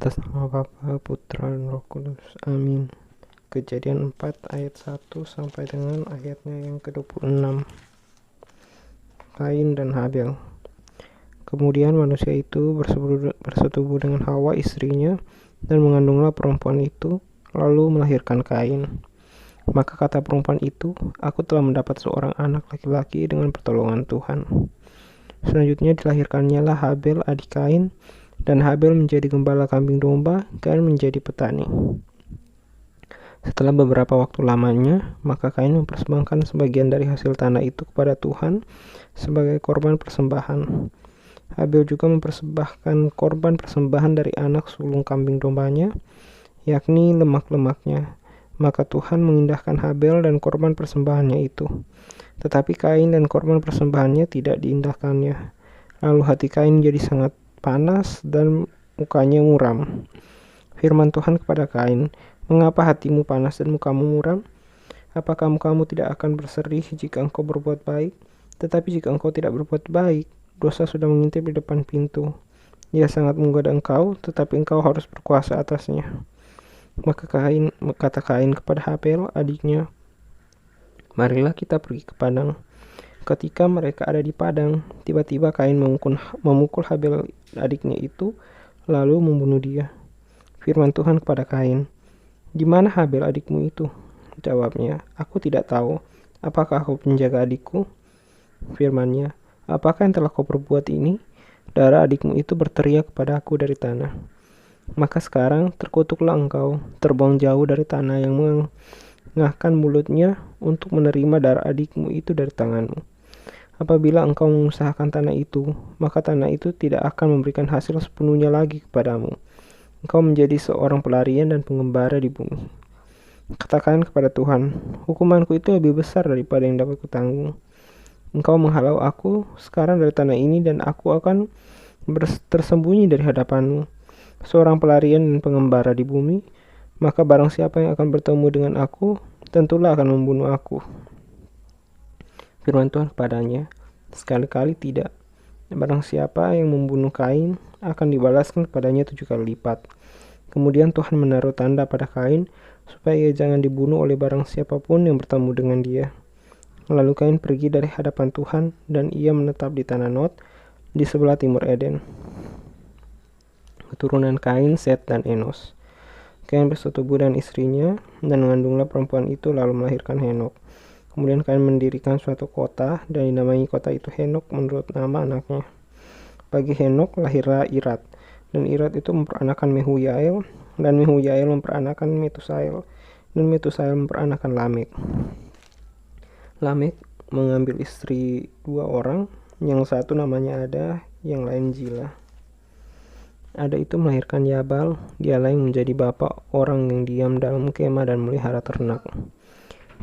Atas nama Bapa, Putra, dan Roh Kudus. Amin. Kejadian 4 ayat 1 sampai dengan ayatnya yang ke-26. Kain dan Habel. Kemudian manusia itu bersetubuh dengan Hawa istrinya, dan mengandunglah perempuan itu, lalu melahirkan Kain. Maka kata perempuan itu, aku telah mendapat seorang anak laki-laki dengan pertolongan Tuhan. Selanjutnya dilahirkannya lah Habel adik Kain, dan Habel menjadi gembala kambing domba, Kain menjadi petani. Setelah beberapa waktu lamanya, maka Kain mempersembahkan sebagian dari hasil tanah itu kepada Tuhan sebagai korban persembahan. Habel juga mempersembahkan korban persembahan dari anak sulung kambing dombanya, yakni lemak-lemaknya. Maka Tuhan mengindahkan Habel dan korban persembahannya itu. Tetapi Kain dan korban persembahannya tidak diindahkannya. Lalu hati Kain jadi sangat panas dan mukanya muram. Firman Tuhan kepada Kain, mengapa hatimu panas dan mukamu muram? Apakah mukamu tidak akan berserih jika engkau berbuat baik? Tetapi jika engkau tidak berbuat baik, dosa sudah mengintip di depan pintu. Ia sangat menggoda engkau, tetapi engkau harus berkuasa atasnya. Maka kata Kain kepada Habel adiknya, marilah kita pergi ke padang. Ketika mereka ada di padang, tiba-tiba Kain memukul Habel adiknya itu, lalu membunuh dia. Firman Tuhan kepada Kain, di mana Habel adikmu itu? Jawabnya, aku tidak tahu. Apakah kau penjaga adikku? Firman-Nya, apakah yang telah kau perbuat ini? Darah adikmu itu berteriak kepada aku dari tanah. Maka sekarang terkutuklah engkau, terbuang jauh dari tanah yang mengangahkan mulutnya untuk menerima darah adikmu itu dari tanganmu. Apabila engkau mengusahakan tanah itu, maka tanah itu tidak akan memberikan hasil sepenuhnya lagi kepadamu. Engkau menjadi seorang pelarian dan pengembara di bumi. Katakan kepada Tuhan, hukumanku itu lebih besar daripada yang dapat kutanggung. Engkau menghalau aku sekarang dari tanah ini, dan aku akan tersembunyi dari hadapanmu, seorang pelarian dan pengembara di bumi. Maka barang siapa yang akan bertemu dengan aku, tentulah akan membunuh aku. Firman Tuhan kepadanya, sekali-kali tidak. Barang siapa yang membunuh Kain, akan dibalaskan kepadanya 7 kali lipat. Kemudian Tuhan menaruh tanda pada Kain, supaya ia jangan dibunuh oleh barang siapapun yang bertemu dengan dia. Lalu Kain pergi dari hadapan Tuhan, dan ia menetap di tanah Nod, di sebelah timur Eden. Keturunan Kain, Set, dan Enos. Kain bersetubuh dengan istrinya, dan mengandunglah perempuan itu, lalu melahirkan Henok. Kemudian Kain mendirikan suatu kota, dan dinamai kota itu Henok menurut nama anaknya. Bagi Henok lahirlah Irad, dan Irad itu memperanakan Mehujael, dan Mehujael memperanakan Metusael, dan Metusael memperanakan Lamek. Lamek mengambil istri 2 orang, yang satu namanya Ada, yang lain Zila. Ada itu melahirkan Yabal, dialah yang menjadi bapak orang yang diam dalam kemah dan melihara ternak.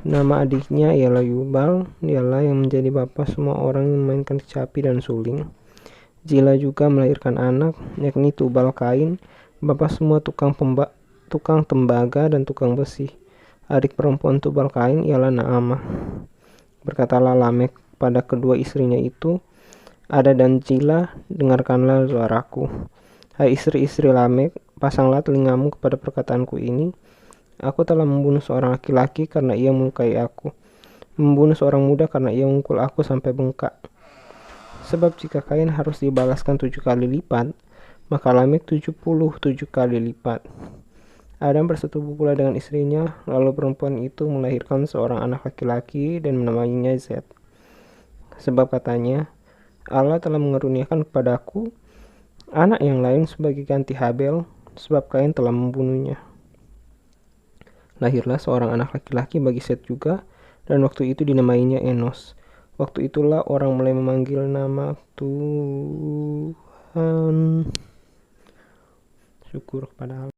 Nama adiknya ialah Yubal, dialah yang menjadi bapa semua orang yang memainkan kecapi dan suling. Zila juga melahirkan anak, yakni Tubal Kain, bapa semua tukang tembaga dan tukang besi. Adik perempuan Tubal Kain ialah Naamah. Berkatalah Lamek pada kedua istrinya itu, Ada dan Zila, dengarkanlah suaraku. Hai istri-istri Lamek, pasanglah telingamu kepada perkataanku ini. Aku telah membunuh seorang laki-laki karena ia melukai aku, membunuh seorang muda karena ia memukul aku sampai bengkak. Sebab jika Kain harus dibalaskan 7 kali lipat, maka Lamek 77 kali lipat. Adam bersetubuh pula dengan istrinya, lalu perempuan itu melahirkan seorang anak laki-laki dan menamainya Zet. Sebab katanya, Allah telah mengaruniakan kepadaku anak yang lain sebagai ganti Habel, sebab Kain telah membunuhnya. Lahirlah seorang anak laki-laki bagi Set juga, dan waktu itu dinamainya Enos. Waktu itulah orang mulai memanggil nama Tuhan. Syukur kepada Allah.